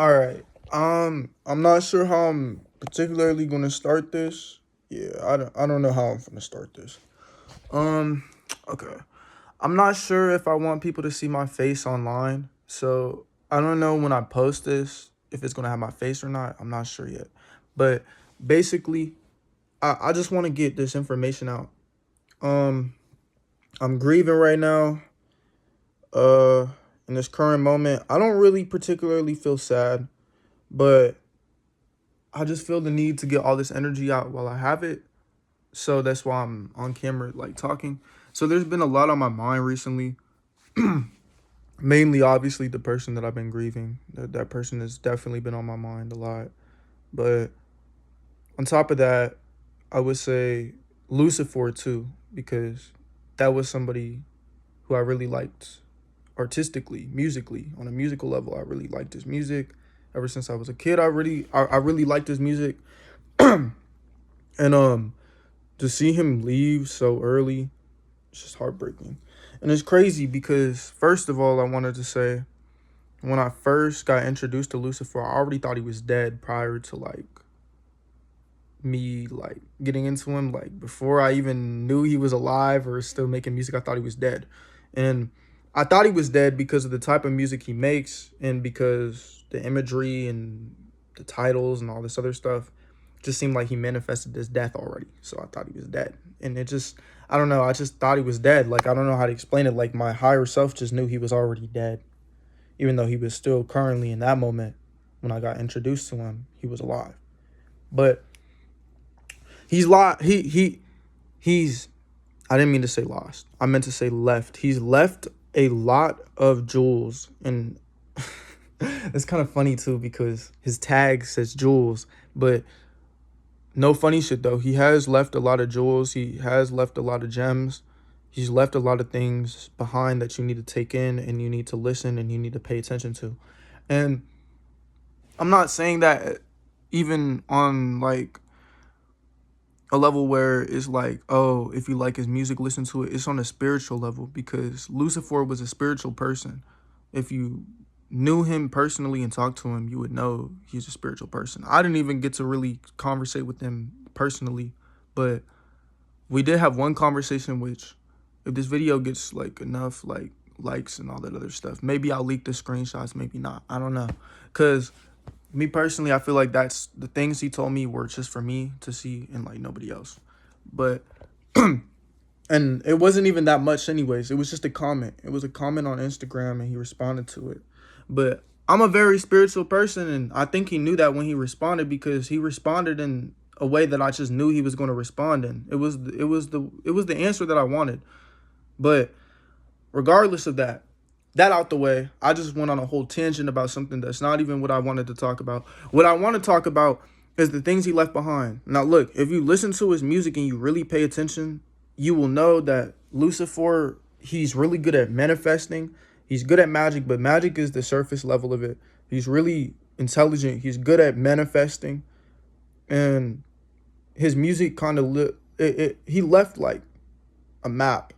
All right. I'm not sure how I'm particularly gonna start this. Yeah, I don't know how I'm gonna start this. Um, okay. I'm not sure if I want people to see my face online. So I don't know when I post this if it's gonna have my face or not. I'm not sure yet. But basically, I just want to get this information out. Um, I'm grieving right now. Uh, in this current moment, I don't really particularly feel sad, but I just feel the need to get all this energy out while I have it. So that's why I'm on camera, like talking. So there's been a lot on my mind recently. Mainly, obviously, the person that I've been grieving. That person has definitely been on my mind a lot. But on top of that, I would say LUCI4 too, because that was somebody who I really liked artistically, musically, on a musical level. I really liked his music. Ever since I was a kid, I really liked his music. And to see him leave so early, it's just heartbreaking. And it's crazy because first of all, I wanted to say when I first got introduced to Lucifer, I already thought he was dead prior to like me like getting into him. Like before I even knew he was alive or still making music, I thought he was dead. And I thought he was dead because of the type of music he makes and because the imagery and the titles and all this other stuff just seemed like he manifested his death already. So I thought he was dead. And it just, I don't know, I just thought he was dead. Like, I don't know how to explain it. Like, my higher self just knew he was already dead, even though he was still currently in that moment when I got introduced to him, he was alive. But he's I didn't mean to say lost. I meant to say left. He's left a lot of jewels, and it's kind of funny too because his tag says jewels, but no funny shit though. He has left a lot of jewels. He has left a lot of gems. He's left a lot of things behind that you need to take in and you need to listen and you need to pay attention to. And I'm not saying that even on like a level where it's like, oh, if you like his music, listen to it. It's on a spiritual level because Lucifer was a spiritual person. If you knew him personally and talked to him, you would know he's a spiritual person. I didn't even get to really conversate with him personally, but we did have one conversation which if this video gets like enough like likes and all that other stuff, maybe I'll leak the screenshots, maybe not. I don't know. Cause me personally, I feel like that's the things he told me were just for me to see and like nobody else. But and it wasn't even that much anyways. It was just a comment. It was a comment on Instagram and he responded to it. But I'm a very spiritual person and I think he knew that when he responded because he responded in a way that I just knew he was going to respond in. It was the answer that I wanted. But regardless of that, that out the way, I just went on a whole tangent about something that's not even what I wanted to talk about. What I want to talk about is the things he left behind. Now, look, if you listen to his music and you really pay attention, you will know that Lucifer, he's really good at manifesting. He's good at magic, but magic is the surface level of it. He's really intelligent. He's good at manifesting. And his music kind of, he left like a map,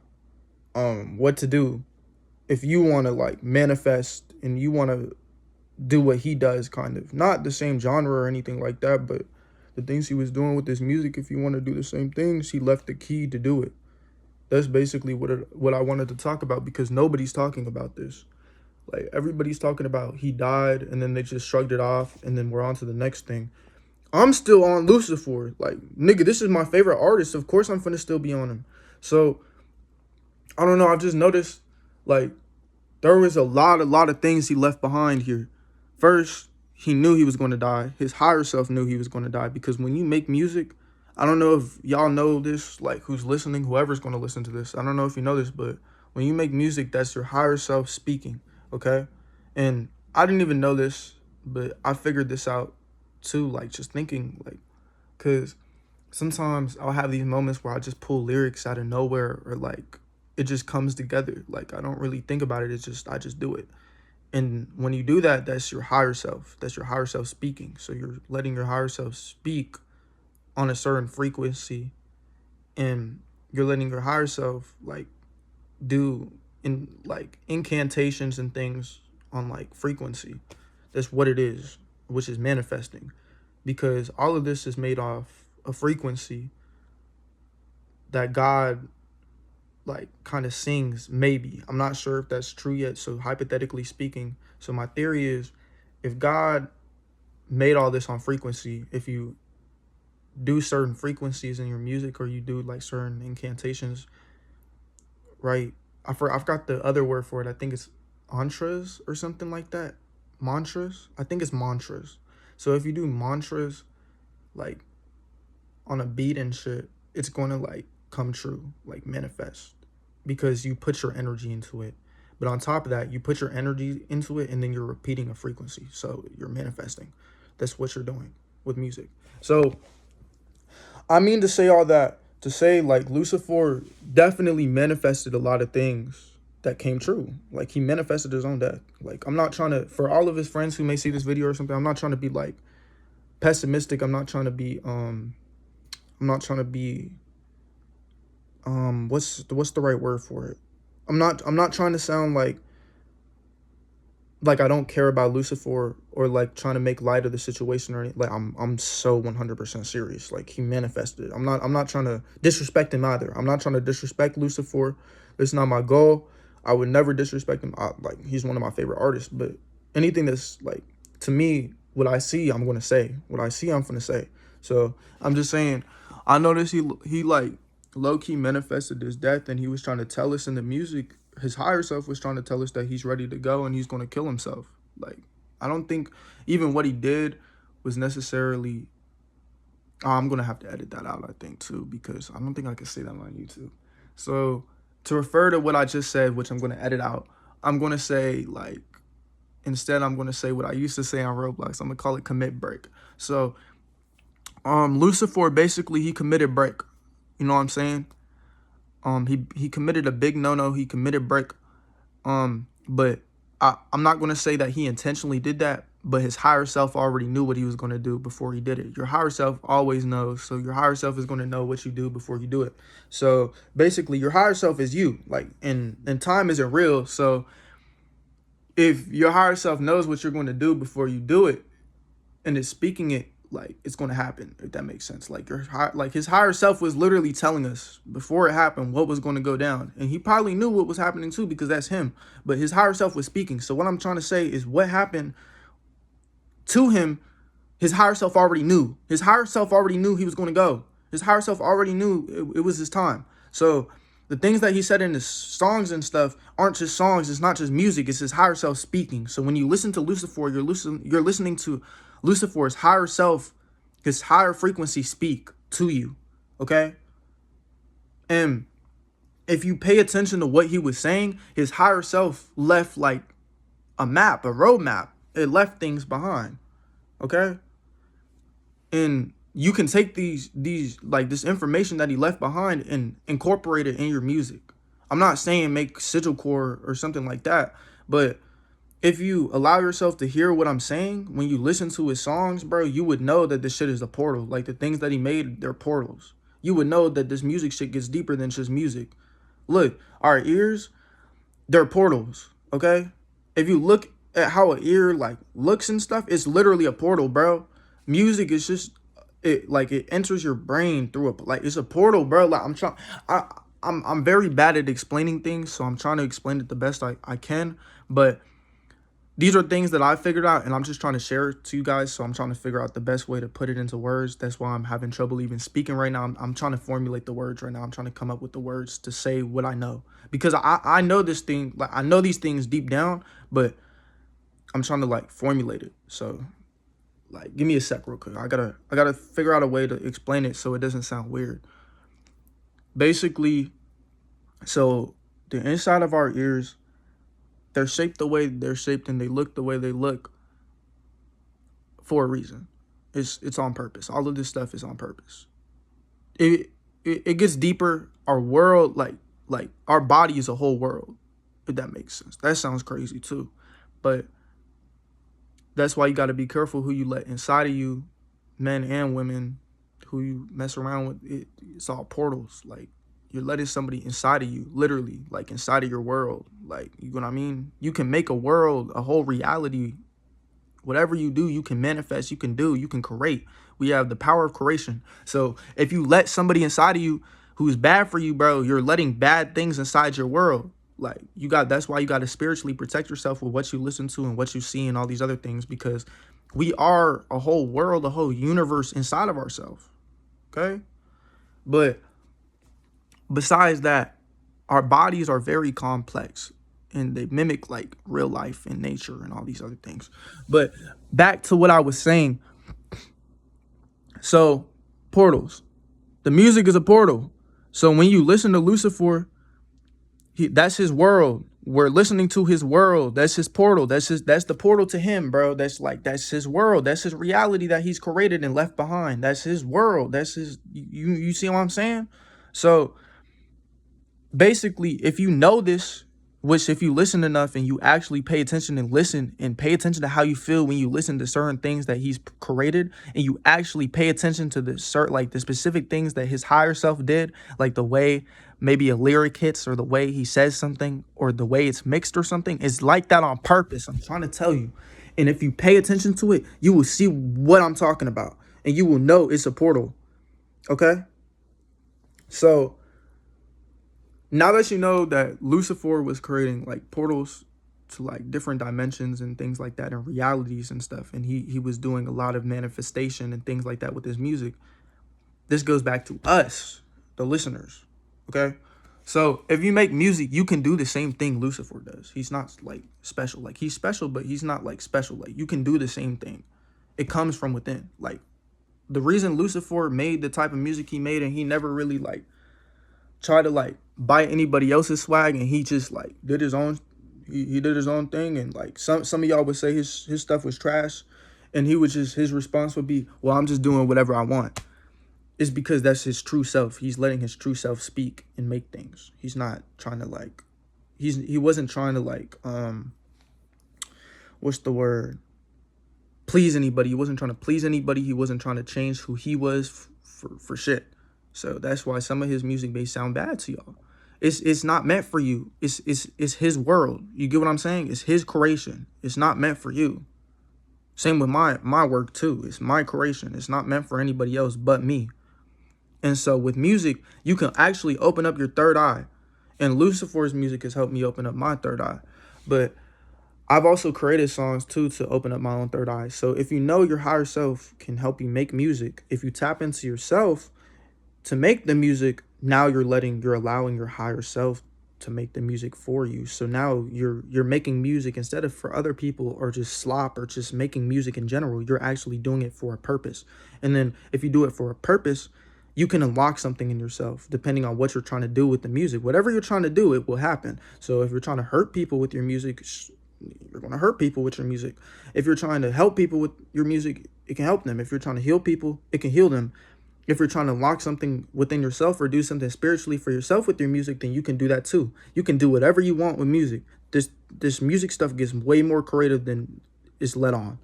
what to do if you want to like manifest and you want to do what he does, kind of not the same genre or anything like that, but the things he was doing with his music, if you want to do the same things, he left the key to do it. That's basically what I wanted to talk about because nobody's talking about this. Like everybody's talking about he died and then they just shrugged it off and then we're on to the next thing. I'm still on Lucifer. Like, nigga, this is my favorite artist. Of course I'm finna still be on him. So I don't know, I've just noticed like there was a lot of things he left behind here. First, he knew he was going to die. His higher self knew he was going to die because when you make music, I don't know if y'all know this, like who's listening, whoever's going to listen to this. I don't know if you know this, but when you make music, that's your higher self speaking, okay? And I didn't even know this, but I figured this out too, like just thinking, like, because sometimes I'll have these moments where I just pull lyrics out of nowhere or like it just comes together. Like I don't really think about it. It's just I just do it. And when you do that, that's your higher self. That's your higher self speaking. So you're letting your higher self speak on a certain frequency and you're letting your higher self like do in like incantations and things on like frequency. That's what it is, which is manifesting. Because all of this is made off a frequency that God like kind of sings, maybe. I'm not sure if that's true yet. So hypothetically speaking, so my theory is if God made all this on frequency, if you do certain frequencies in your music or you do like certain incantations, right? I forgot the other word for it. I think it's mantras or something like that. Mantras? I think it's mantras. So if you do mantras like on a beat and shit, it's going to like come true, like manifest, because you put your energy into it. But on top of that, you put your energy into it and then you're repeating a frequency. So you're manifesting. That's what you're doing with music. So I mean to say all that to say like Lucifer definitely manifested a lot of things that came true. Like he manifested his own death. Like I'm not trying to, for all of his friends who may see this video or something, I'm not trying to be like pessimistic. I'm not trying to be what's the right word for it? I'm not trying to sound like I don't care about Lucifer or like trying to make light of the situation or anything. Like I'm so 100% serious. Like he manifested. I'm not trying to disrespect him either. I'm not trying to disrespect Lucifer. That's not my goal. I would never disrespect him. Like he's one of my favorite artists. But anything that's like, to me, what I see, I'm gonna say. What I see, I'm gonna say. So I'm just saying. I noticed he like low key manifested his death, and he was trying to tell us in the music. His higher self was trying to tell us that he's ready to go and he's going to kill himself. Like, I don't think even what he did was necessarily, I'm going to have to edit that out, I think, too, because I don't think I can say that on YouTube. So to refer to what I just said, which I'm going to edit out, I'm going to say, like, instead I'm going to say what I used to say on Roblox. I'm going to call it commit break. So Lucifer, basically, he committed break. You know what I'm saying? He committed a big no-no. He committed break. But I'm not going to say that he intentionally did that, but his higher self already knew what he was going to do before he did it. Your higher self always knows. So your higher self is going to know what you do before you do it. So basically your higher self is you, like, and time isn't real. So if your higher self knows what you're going to do before you do it and is speaking it, like, it's going to happen, if that makes sense. Like his higher self was literally telling us before it happened what was going to go down, and he probably knew what was happening too, because that's him. But his higher self was speaking. So what I'm trying to say is what happened to him, his higher self already knew. His higher self already knew he was going to go. His higher self already knew it was his time. So the things that he said in his songs and stuff aren't just songs. It's not just music. It's his higher self speaking. So when you listen to Lucifer, you're listening to Lucifer's higher self, his higher frequency speak to you, okay? And if you pay attention to what he was saying, his higher self left like a map, a roadmap. It left things behind, okay? And you can take these like this information that he left behind and incorporate it in your music. I'm not saying make sigilcore or something like that, but if you allow yourself to hear what I'm saying, when you listen to his songs, bro, you would know that this shit is a portal. Like the things that he made, they're portals. You would know that this music shit gets deeper than just music. Look, our ears, they're portals, okay? If you look at how an ear like looks and stuff, it's literally a portal, bro. Music is just it enters your brain through it's a portal, bro. Like I'm very bad at explaining things, so I'm trying to explain it the best I can, but these are things that I figured out, and I'm just trying to share it to you guys. So I'm trying to figure out the best way to put it into words. That's why I'm having trouble even speaking right now. I'm trying to formulate the words right now. I'm trying to come up with the words to say what I know, because I know this thing, like I know these things deep down, but I'm trying to like formulate it. So like, give me a sec real quick. I gotta figure out a way to explain it so it doesn't sound weird. Basically, so the inside of our ears, they're shaped the way they're shaped and they look the way they look for a reason. It's on purpose. All of this stuff is on purpose. It gets deeper. Our world, like our body is a whole world, if that makes sense. That sounds crazy too, but that's why you got to be careful who you let inside of you, men and women, who you mess around with. It's all portals. Like, you're letting somebody inside of you, literally, like inside of your world. Like, you know what I mean? You can make a world, a whole reality Whatever you do, you can manifest, you can do, you can create. We have the power of creation. So if you let somebody inside of you who's bad for you, bro, you're letting bad things inside your world. Like that's why you got to spiritually protect yourself with what you listen to and what you see and all these other things, because we are a whole world, a whole universe inside of ourselves. Okay. But besides that, our bodies are very complex and they mimic like real life and nature and all these other things. But back to what I was saying. So, portals. The music is a portal. So when you listen to LUCI4, that's his world. We're listening to his world. That's his portal. That's the portal to him, bro. That's his world. That's his reality that he's created and left behind. That's his world. That's his, you see what I'm saying? So basically, if you know this, which if you listen enough and you actually pay attention and listen and pay attention to how you feel when you listen to certain things that he's created, and you actually pay attention to the specific things that his higher self did, like the way maybe a lyric hits or the way he says something or the way it's mixed or something, it's like that on purpose. I'm trying to tell you. And if you pay attention to it, you will see what I'm talking about and you will know it's a portal. Okay? So now that you know that LUCI4 was creating like portals to like different dimensions and things like that and realities and stuff, and he was doing a lot of manifestation and things like that with his music, this goes back to us, the listeners. Okay? So if you make music, you can do the same thing LUCI4 does. He's not like special. Like he's special, but he's not like special. Like you can do the same thing. It comes from within. Like the reason LUCI4 made the type of music he made, and he never really like try to like bite anybody else's swag, and he just like did his own, he did his own thing. And like some of y'all would say his stuff was trash, and he would just, his response would be, well, I'm just doing whatever I want. It's because that's his true self. He's letting his true self speak and make things. He's not trying to like, he wasn't trying to like what's the word, please anybody. He wasn't trying to please anybody. He wasn't trying to change who he was for shit. So that's why some of his music may sound bad to y'all. It's not meant for you. It's his world. You get what I'm saying? It's his creation. It's not meant for you. Same with my work too. It's my creation. It's not meant for anybody else but me. And so with music, you can actually open up your third eye. And LUCI4's music has helped me open up my third eye. But I've also created songs too to open up my own third eye. So if you know your higher self can help you make music, if you tap into yourself to make the music, now you're allowing your higher self to make the music for you. So now you're making music instead of for other people or just slop or just making music in general. You're actually doing it for a purpose. And then if you do it for a purpose, you can unlock something in yourself depending on what you're trying to do with the music. Whatever you're trying to do, it will happen. So if you're trying to hurt people with your music, you're going to hurt people with your music. If you're trying to help people with your music, it can help them. If you're trying to heal people, it can heal them. If you're trying to unlock something within yourself or do something spiritually for yourself with your music, then you can do that too. You can do whatever you want with music. This music stuff gets way more creative than it's let on.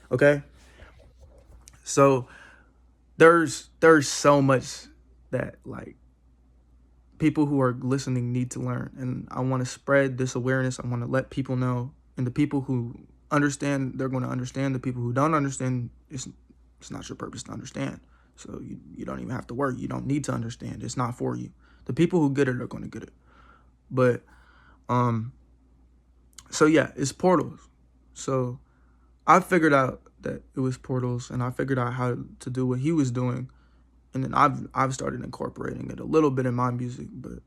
Okay? So there's so much that like people who are listening need to learn. And I want to spread this awareness. I want to let people know. And the people who understand, they're going to understand. The people who don't understand, it's not your purpose to understand. So you don't even have to worry. You don't need to understand. It's not for you. The people who get it are going to get it. But, so yeah, it's portals. So I figured out that it was portals, and I figured out how to do what he was doing. And then I've started incorporating it a little bit in my music, but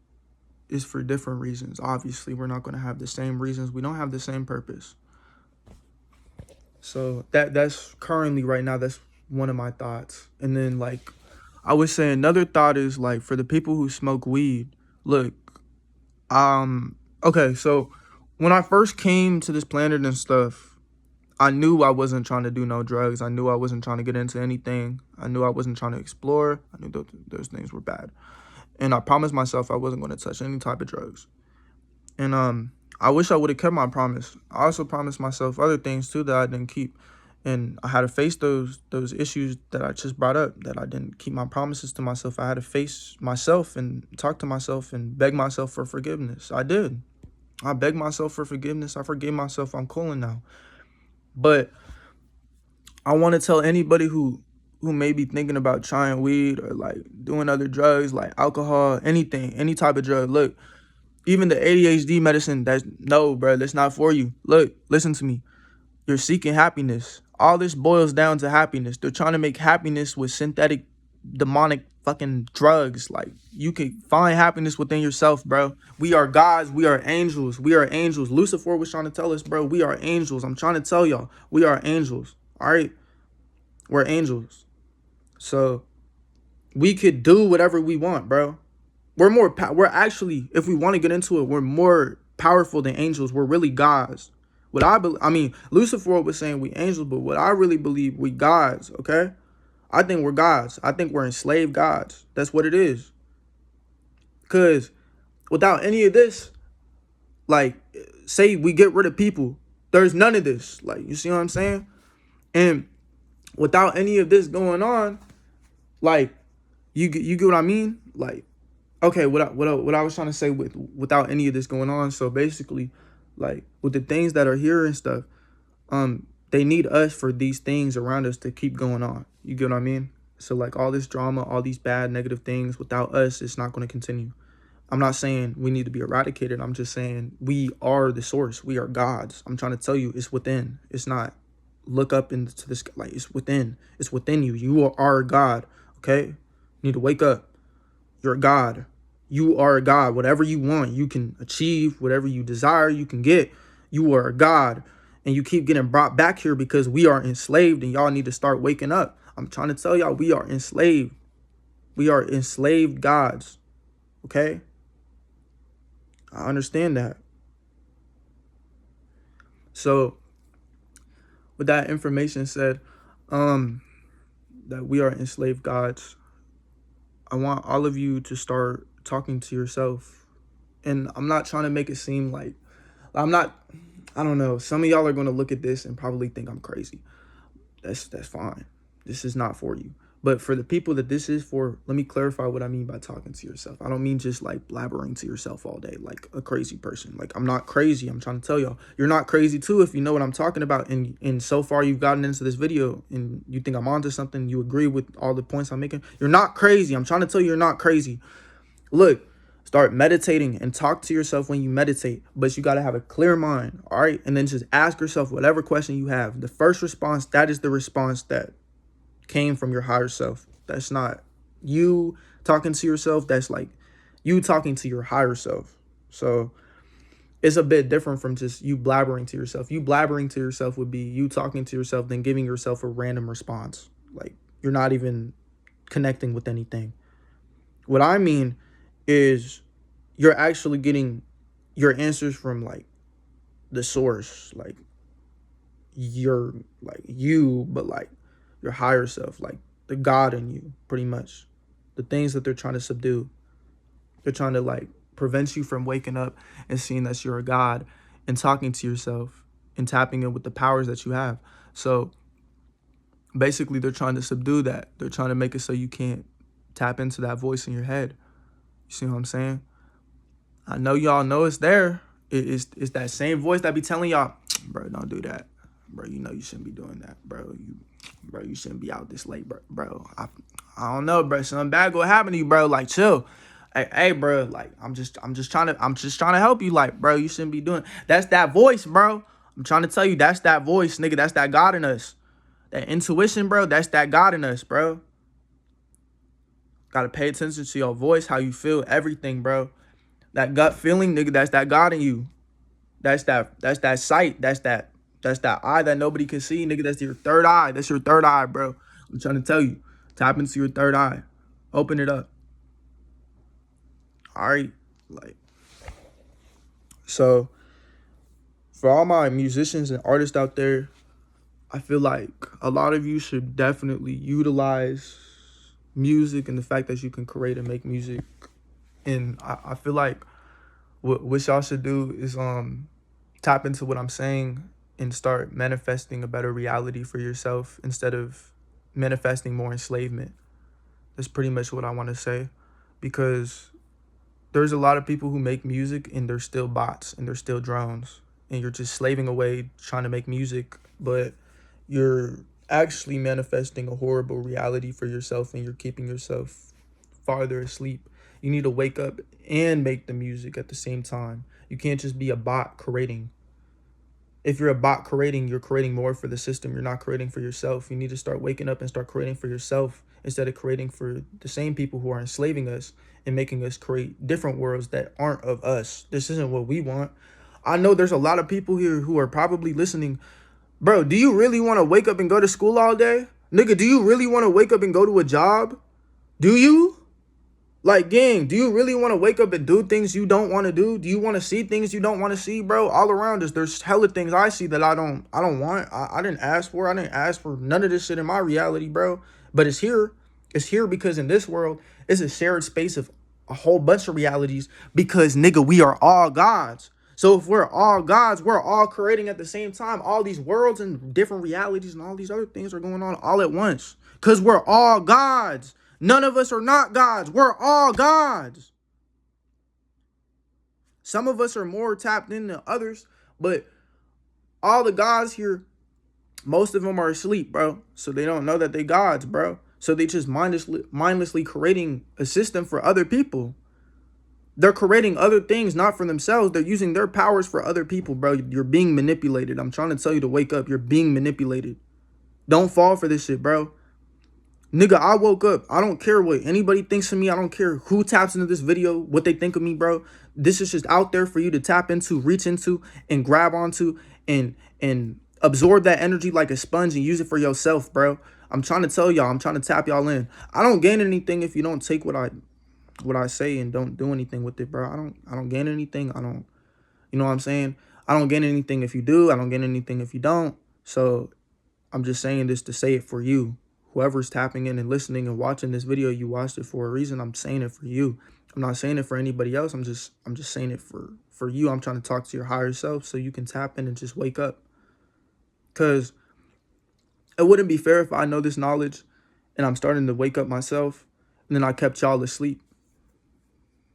it's for different reasons. Obviously, we're not going to have the same reasons. We don't have the same purpose. So that's currently right now, that's one of my thoughts. And then like I would say another thought is like for the people who smoke weed, look, okay, so when I first came to this planet and stuff, I knew I wasn't trying to do no drugs. I knew I wasn't trying to get into anything. I knew I wasn't trying to explore. I knew those things were bad. And I promised myself I wasn't going to touch any type of drugs. And I wish I would have kept my promise. I also promised myself other things too that I didn't keep. And I had to face those issues that I just brought up, that I didn't keep my promises to myself. I had to face myself and talk to myself and beg myself for forgiveness. I did. I begged myself for forgiveness. I forgave myself. I'm cooling now. But I want to tell anybody who may be thinking about trying weed or like doing other drugs like alcohol, anything, any type of drug. Look, even the ADHD medicine, no, bro, that's not for you. Look, listen to me. You're seeking happiness. All this boils down to happiness. They're trying to make happiness with synthetic, demonic fucking drugs. Like, you can find happiness within yourself, bro. We are gods. We are angels. We are angels. LUCI4 was trying to tell us, bro, we are angels. I'm trying to tell y'all, we are angels. All right? We're angels. So we could do whatever we want, bro. We're actually, if we want to get into it, we're more powerful than angels. We're really gods. I mean, LUCI4 was saying we angels, but what I really believe, we gods, okay? I think we're gods. I think we're enslaved gods. That's what it is. Because without any of this, like, say we get rid of people, there's none of this. Like, you see what I'm saying? And without any of this going on, like, you get what I mean? Like, okay, what I was trying to say without any of this going on. So basically, like, with the things that are here and stuff, they need us for these things around us to keep going on. You get what I mean? So like all this drama, all these bad negative things, without us, it's not going to continue. I'm not saying we need to be eradicated. I'm just saying we are the source. We are gods. I'm trying to tell you, it's within. It's not look up into this, like, it's within. It's within you. You are God. Okay? You need to wake up. You're a God. You are a God. Whatever you want, you can achieve. Whatever you desire, you can get. You are a God. And you keep getting brought back here because we are enslaved, and y'all need to start waking up. I'm trying to tell y'all, we are enslaved. We are enslaved gods. Okay? I understand that. So, with that information said, that we are enslaved gods, I want all of you to start talking to yourself. And I'm not trying to make it seem like I don't know. Some of y'all are going to look at this and probably think I'm crazy. That's fine. This is not for you. But for the people that this is for, let me clarify what I mean by talking to yourself. I don't mean just like blabbering to yourself all day like a crazy person. Like, I'm not crazy. I'm trying to tell y'all, you're not crazy too if you know what I'm talking about. And so far you've gotten into this video and you think I'm onto something, you agree with all the points I'm making. You're not crazy. I'm trying to tell you, you're not crazy. Look, start meditating and talk to yourself when you meditate, but you got to have a clear mind, all right? And then just ask yourself whatever question you have. The first response, that is the response that came from your higher self. That's not you talking to yourself. That's like you talking to your higher self. So it's a bit different from just you blabbering to yourself. You blabbering to yourself would be you talking to yourself, then giving yourself a random response. Like, you're not even connecting with anything. What I mean is you're actually getting your answers from like the source, like you're like you, but like your higher self, like the God in you, pretty much. The things that they're trying to subdue. They're trying to like prevent you from waking up and seeing that you're a God and talking to yourself and tapping in with the powers that you have. So basically they're trying to subdue that. They're trying to make it so you can't tap into that voice in your head. You see what I'm saying? I know y'all know it's there. It's that same voice that be telling y'all, bro, don't do that. Bro, you know you shouldn't be doing that, bro. You shouldn't be out this late, bro. I don't know, bro. Something bad gonna happen to you, bro. Like, chill. Hey, bro. Like, I'm just trying to help you. Like, bro, you shouldn't be doing. That's that voice, bro. I'm trying to tell you, that's that voice, nigga. That's that God in us. That intuition, bro. That's that God in us, bro. Gotta pay attention to your voice, how you feel, everything, bro. That gut feeling, nigga, that's that God in you. That's that sight. That's that eye that nobody can see, nigga. That's your third eye. That's your third eye, bro. I'm trying to tell you. Tap into your third eye. Open it up. All right? Like, so for all my musicians and artists out there, I feel like a lot of you should definitely utilize music and the fact that you can create and make music. And I feel like what y'all should do is tap into what I'm saying and start manifesting a better reality for yourself instead of manifesting more enslavement. That's pretty much what I want to say, because there's a lot of people who make music and they're still bots and they're still drones, and you're just slaving away trying to make music, but you're actually manifesting a horrible reality for yourself, and you're keeping yourself farther asleep. You need to wake up and make the music at the same time. You can't just be a bot creating. If you're a bot creating, you're creating more for the system. You're not creating for yourself. You need to start waking up and start creating for yourself instead of creating for the same people who are enslaving us and making us create different worlds that aren't of us. This isn't what we want. I know there's a lot of people here who are probably listening. Bro, do you really want to wake up and go to school all day? Nigga, do you really want to wake up and go to a job? Do you? Like, gang, do you really want to wake up and do things you don't want to do? Do you want to see things you don't want to see, bro? All around us, there's hella things I see that I don't want. I didn't ask for. I didn't ask for none of this shit in my reality, bro. But it's here. It's here because in this world, it's a shared space of a whole bunch of realities because, nigga, we are all gods. So if we're all gods, we're all creating at the same time. All these worlds and different realities and all these other things are going on all at once because we're all gods. None of us are not gods. We're all gods. Some of us are more tapped in than others, but all the gods here, most of them are asleep, bro. So they don't know that they gods, bro. So they just mindlessly creating a system for other people. They're creating other things, not for themselves. They're using their powers for other people, bro. You're being manipulated. I'm trying to tell you to wake up. You're being manipulated. Don't fall for this shit, bro. Nigga, I woke up. I don't care what anybody thinks of me. I don't care who taps into this video, what they think of me, bro. This is just out there for you to tap into, reach into, and grab onto, and absorb that energy like a sponge and use it for yourself, bro. I'm trying to tell y'all. I'm trying to tap y'all in. I don't gain anything if you don't take what I say and don't do anything with it, bro. I don't gain anything. You know what I'm saying? I don't gain anything if you do. I don't gain anything if you don't. So I'm just saying this to say it for you. Whoever's tapping in and listening and watching this video, you watched it for a reason. I'm saying it for you. I'm not saying it for anybody else. I'm just saying it for you. I'm trying to talk to your higher self so you can tap in and just wake up. Because it wouldn't be fair if I know this knowledge and I'm starting to wake up myself and then I kept y'all asleep.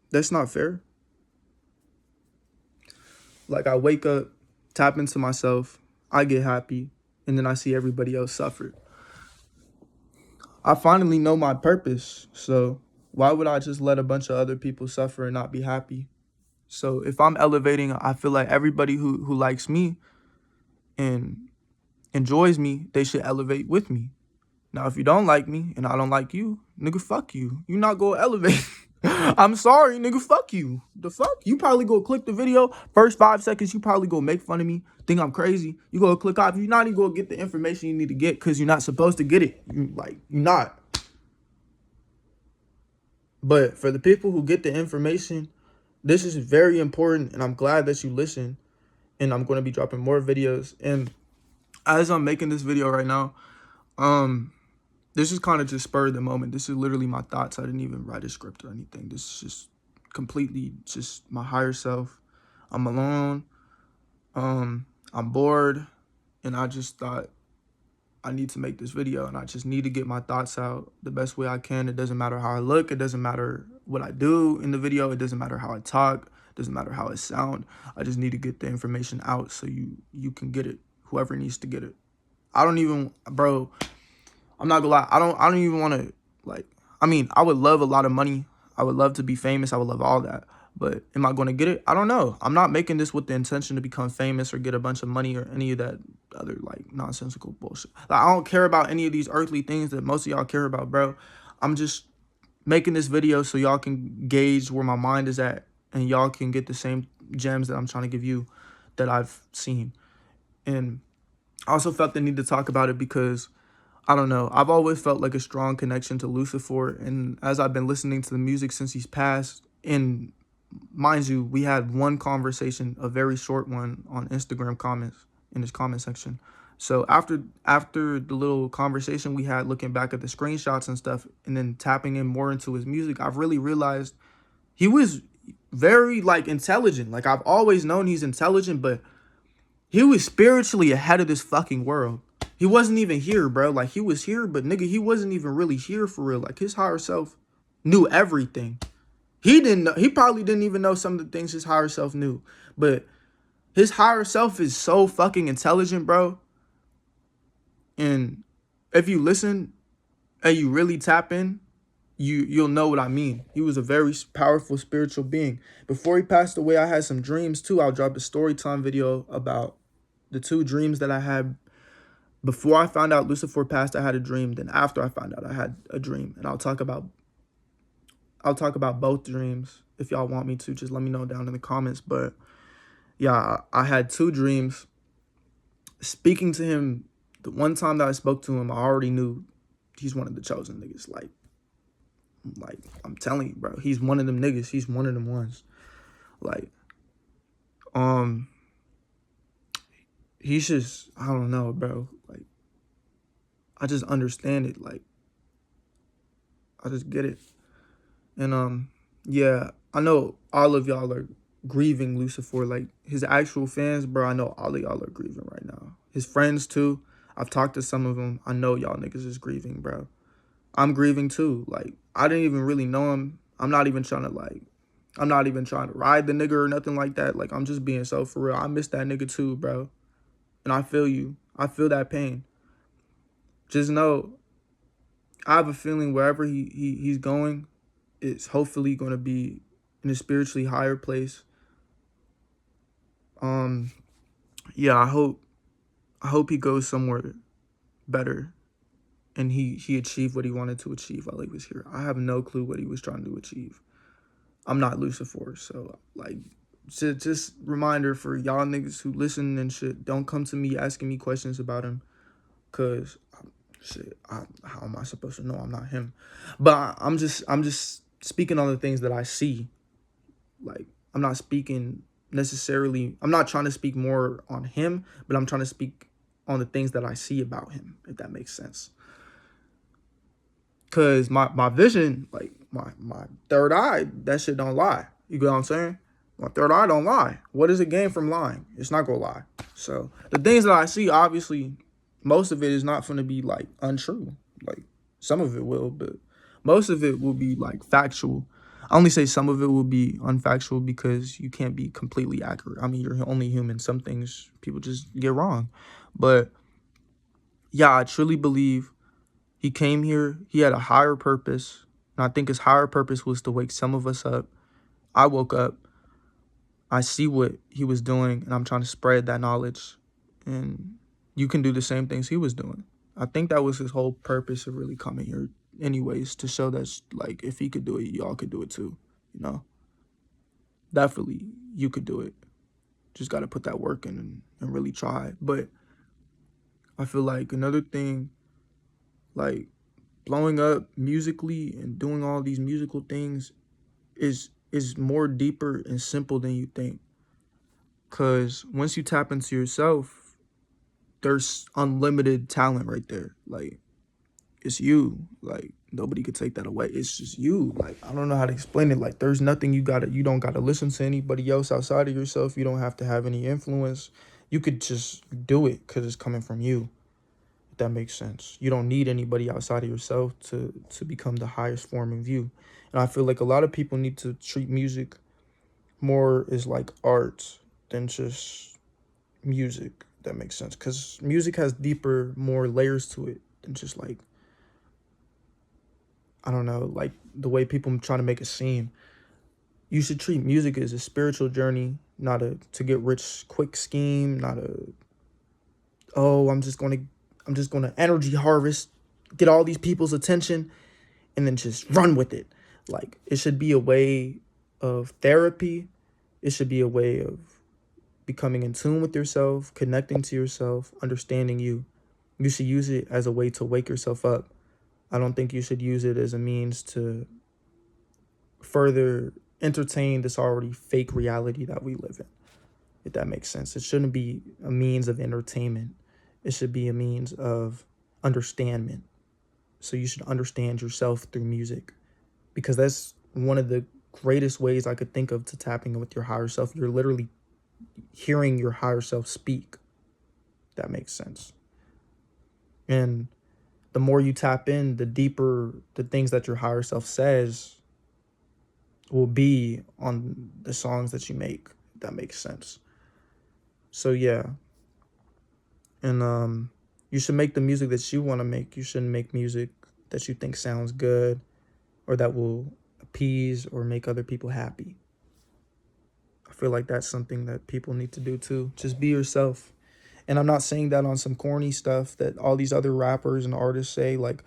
That's not fair. Like, I wake up, tap into myself, I get happy, and then I see everybody else suffer. I finally know my purpose, so why would I just let a bunch of other people suffer and not be happy? So if I'm elevating, I feel like everybody who likes me and enjoys me, they should elevate with me. Now, if you don't like me and I don't like you, nigga, fuck you. You not gonna elevate. I'm sorry, nigga, fuck you. The fuck? You probably go click the video. First 5 seconds, you probably go make fun of me, think I'm crazy. You go click off. You're not even gonna get the information you need to get because you're not supposed to get it. You're not. But for the people who get the information, this is very important, and I'm glad that you listen. And I'm going to be dropping more videos. And as I'm making this video right now, this is kind of just spur of the moment. This is literally my thoughts. I didn't even write a script or anything. This is just completely just my higher self. I'm alone. I'm bored. And I just thought I need to make this video. And I just need to get my thoughts out the best way I can. It doesn't matter how I look. It doesn't matter what I do in the video. It doesn't matter how I talk. It doesn't matter how I sound. I just need to get the information out so you can get it. Whoever needs to get it. I don't even, bro, I'm not gonna lie. I don't even want to, like, I mean, I would love a lot of money. I would love to be famous. I would love all that. But am I going to get it? I don't know. I'm not making this with the intention to become famous or get a bunch of money or any of that other, like, nonsensical bullshit. Like, I don't care about any of these earthly things that most of y'all care about, bro. I'm just making this video so y'all can gauge where my mind is at and y'all can get the same gems that I'm trying to give you that I've seen. And I also felt the need to talk about it because, I don't know, I've always felt like a strong connection to LUCI4. And as I've been listening to the music since he's passed, and mind you, we had one conversation, a very short one, on Instagram comments, in his comment section. So after the little conversation we had, looking back at the screenshots and stuff, and then tapping in more into his music, I've really realized he was very, like, intelligent. Like, I've always known he's intelligent, but he was spiritually ahead of this fucking world. He wasn't even here, bro. Like, he was here, but nigga, he wasn't even really here for real. Like, his higher self knew everything. He didn't know. He probably didn't even know some of the things his higher self knew. But his higher self is so fucking intelligent, bro. And if you listen and you really tap in, you'll know what I mean. He was a very powerful spiritual being. Before he passed away, I had some dreams too. I'll drop a story time video about the 2 dreams that I had. Before I found out LUCI4 passed, I had a dream. Then after I found out, I had a dream. And I'll talk about both dreams. If y'all want me to, just let me know down in the comments. But yeah, I had 2 dreams. Speaking to him, the one time that I spoke to him, I already knew he's one of the chosen niggas. Like I'm telling you, bro, he's one of them niggas. He's one of them ones. Like, he's just, I don't know, bro. Like, I just understand it. Like, I just get it. And yeah, I know all of y'all are grieving LUCI4. Like, his actual fans, bro, I know all of y'all are grieving right now. His friends too. I've talked to some of them. I know y'all niggas is grieving, bro. I'm grieving too. Like, I didn't even really know him. I'm not even trying to ride the nigga or nothing like that. Like, I'm just being so for real. I miss that nigga too, bro. And I feel you. I feel that pain. Just know, I have a feeling wherever he's going, it's hopefully going to be in a spiritually higher place. Yeah, I hope he goes somewhere better and he achieved what he wanted to achieve while he was here. I have no clue what he was trying to achieve. I'm not LUCI4, so like, just reminder for y'all niggas who listen and shit, don't come to me asking me questions about him, cause shit, how am I supposed to know? I'm not him. But I'm just speaking on the things that I see. Like, I'm not speaking necessarily, I'm not trying to speak more on him, but I'm trying to speak on the things that I see about him, if that makes sense. Cause my vision, like my third eye, that shit don't lie. You get what I'm saying? My third eye don't lie. What is it gain from lying? It's not gonna lie. So the things that I see, obviously, most of it is not gonna be like untrue. Like, some of it will, but most of it will be like factual. I only say some of it will be unfactual because you can't be completely accurate. I mean, you're only human. Some things people just get wrong. But yeah, I truly believe he came here, he had a higher purpose, and I think his higher purpose was to wake some of us up. I woke up, I see what he was doing, and I'm trying to spread that knowledge. And you can do the same things he was doing. I think that was his whole purpose of really coming here anyways, to show that, like, if he could do it, y'all could do it too, you know? Definitely, you could do it. Just got to put that work in and really try. But I feel like another thing, like, blowing up musically and doing all these musical things is more deeper and simple than you think. Because once you tap into yourself, there's unlimited talent right there. Like, it's you. Like, nobody could take that away. It's just you. Like, I don't know how to explain it. Like, there's nothing you don't gotta listen to anybody else outside of yourself. You don't have to have any influence. You could just do it because it's coming from you. If that makes sense. You don't need anybody outside of yourself to become the highest form of you. And I feel like a lot of people need to treat music more as like art than just music. If that makes sense. Because music has deeper, more layers to it than just like, I don't know, like the way people try to make it seem. You should treat music as a spiritual journey, not a to get rich quick scheme, not a, oh, I'm just gonna energy harvest, get all these people's attention, and then just run with it. Like, it should be a way of therapy. It should be a way of becoming in tune with yourself, connecting to yourself, understanding you. You should use it as a way to wake yourself up. I don't think you should use it as a means to further entertain this already fake reality that we live in, if that makes sense. It shouldn't be a means of entertainment. It should be a means of understanding. So you should understand yourself through music, because that's one of the greatest ways I could think of to tapping in with your higher self. You're literally hearing your higher self speak. If that makes sense. And the more you tap in, the deeper the things that your higher self says will be on the songs that you make. If that makes sense. So yeah. And You should make the music that you want to make. You shouldn't make music that you think sounds good or that will appease or make other people happy. I feel like that's something that people need to do too. Just be yourself. And I'm not saying that on some corny stuff that all these other rappers and artists say, like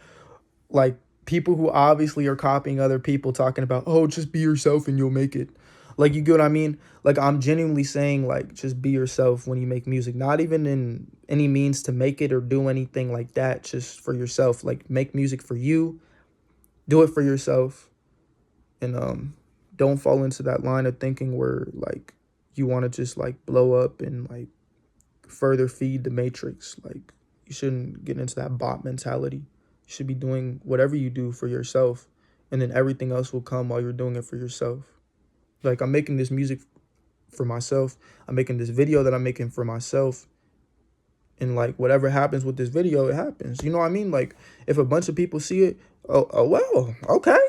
people who obviously are copying other people talking about, oh, just be yourself and you'll make it. Like, you get what I mean? Like, I'm genuinely saying, like, just be yourself when you make music. Not even in any means to make it or do anything like that, just for yourself. Like, make music for you. Do it for yourself. And don't fall into that line of thinking where, like, you want to just, like, blow up and, like, further feed the matrix. Like, you shouldn't get into that bot mentality. You should be doing whatever you do for yourself, and then everything else will come while you're doing it for yourself. Like, I'm making this music for myself. I'm making this video that I'm making for myself. And, like, whatever happens with this video, it happens. You know what I mean? Like, if a bunch of people see it, oh well, okay.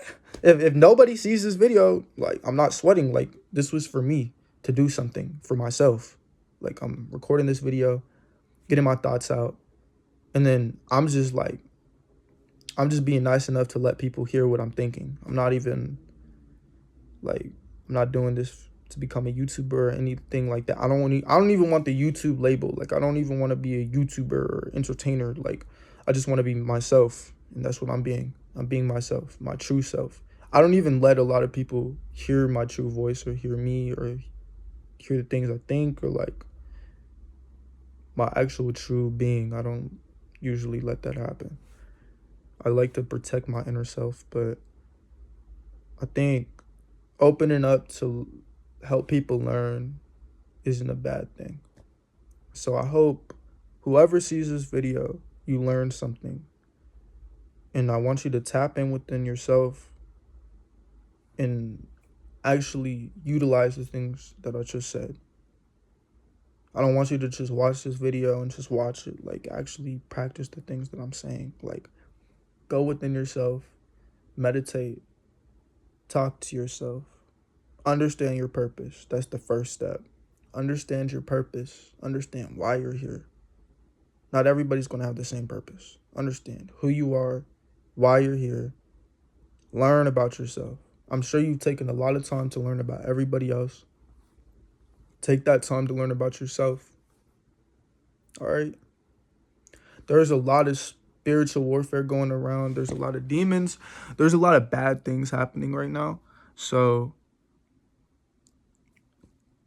If nobody sees this video, like, I'm not sweating. Like, this was for me to do something for myself. Like, I'm recording this video, getting my thoughts out. And then I'm just being nice enough to let people hear what I'm thinking. I'm not even, like, I'm not doing this to become a YouTuber or anything like that. I don't even want the YouTube label. Like, I don't even want to be a YouTuber or entertainer. Like, I just want to be myself. And that's what I'm being. I'm being myself, my true self. I don't even let a lot of people hear my true voice or hear me or hear the things I think or, like, my actual true being. I don't usually let that happen. I like to protect my inner self, but I think opening up to help people learn isn't a bad thing. So I hope whoever sees this video, you learned something. And I want you to tap in within yourself and actually utilize the things that I just said. I don't want you to just watch this video and just watch it. Like, actually practice the things that I'm saying. Like, go within yourself, meditate, talk to yourself, understand your purpose. That's the first step. Understand your purpose. Understand why you're here. Not everybody's going to have the same purpose. Understand who you are, why you're here. Learn about yourself. I'm sure you've taken a lot of time to learn about everybody else. Take that time to learn about yourself. All right? There's a lot of spiritual warfare going around. There's a lot of demons. There's a lot of bad things happening right now. So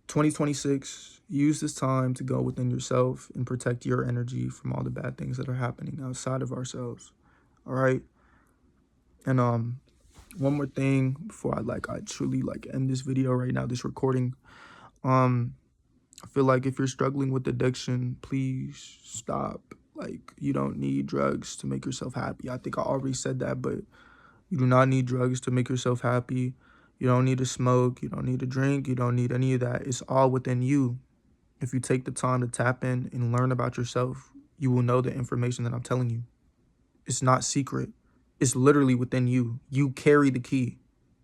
2026, use this time to go within yourself and protect your energy from all the bad things that are happening outside of ourselves. All right? And one more thing before I truly end this video right now, this recording. I feel like if you're struggling with addiction, please stop. Like, you don't need drugs to make yourself happy. I think I already said that, but you do not need drugs to make yourself happy. You don't need to smoke. You don't need to drink. You don't need any of that. It's all within you. If you take the time to tap in and learn about yourself, you will know the information that I'm telling you. It's not secret. It's literally within you. You carry the key.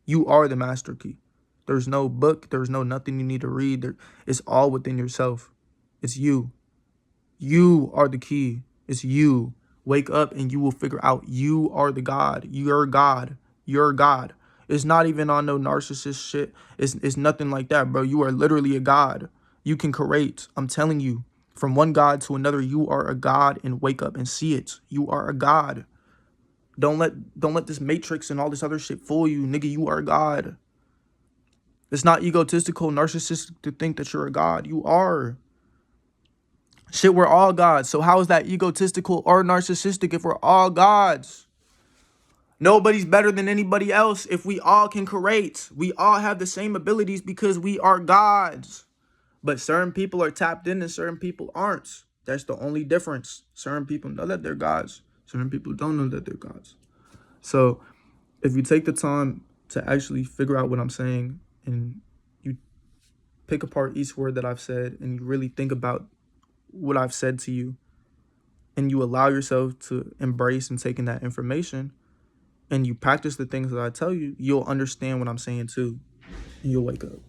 You are the master key. There's no book. There's no nothing you need to read. It's all within yourself. It's you. You are the key. It's you. Wake up and you will figure out you are the God. You're God. You're God. It's not even on no narcissist shit. It's nothing like that, bro. You are literally a God. You can create. I'm telling you. From one God to another, you are a God, and wake up and see it. You are a God. Don't let this matrix and all this other shit fool you. Nigga, you are a God. It's not egotistical, narcissistic to think that you're a God. You are. Shit, we're all gods. So how is that egotistical or narcissistic if we're all gods? Nobody's better than anybody else if we all can create. We all have the same abilities because we are gods. But certain people are tapped in and certain people aren't. That's the only difference. Certain people know that they're gods. Certain people don't know that they're gods. So if you take the time to actually figure out what I'm saying and you pick apart each word that I've said and you really think about what I've said to you and you allow yourself to embrace and take in that information and you practice the things that I tell you, you'll understand what I'm saying too, and you'll wake up.